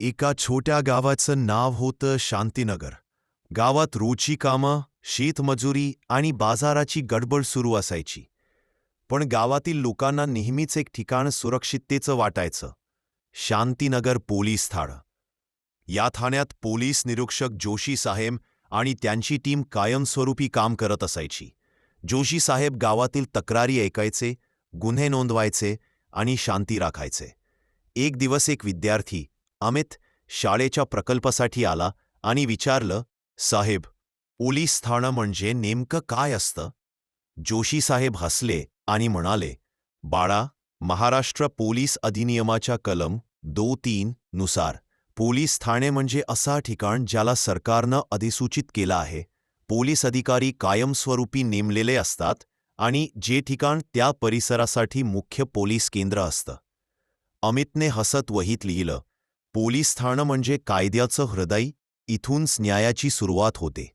एका छोट्या गावाचं नाव होतं शांतीनगर. गावात रोजची कामं, शेतमजुरी आणि बाजाराची गडबड सुरू असायची. पण गावातील लोकांना नेहमीच एक ठिकाण सुरक्षिततेचं वाटायचं: शांतीनगर पोलीस ठाणं. या ठाण्यात पोलीस निरीक्षक जोशी साहेब आणि त्यांची टीम कायमस्वरूपी काम करत असायची. जोशी साहेब गावातील तक्रारी ऐकायचे, गुन्हे नोंदवायचे आणि शांती राखायचे. एक दिवस एक विद्यार्थी, अमित, शाळेच्या प्रकल्पासाठी आला आणि विचारलं, "साहेब, पोलीस ठाणं म्हणजे नेमकं काय असतं?" जोशी साहेब हसले आणि म्हणाले, "बाळा, महाराष्ट्र पोलीस अधिनियमाच्या कलम 2-3 नुसार पोलीस ठाणे म्हणजे असा ठिकाण ज्याला सरकारनं अधिसूचित केलं आहे. पोलीस अधिकारी कायमस्वरूपी नेमलेले असतात आणि जे ठिकाण त्या परिसरासाठी मुख्य पोलीस केंद्र असतं." अमितने हसत वहीत लिहिलं, "पोलीस ठाणं म्हणजे कायद्याचं हृदय, इथूनच न्यायाची सुरुवात होते."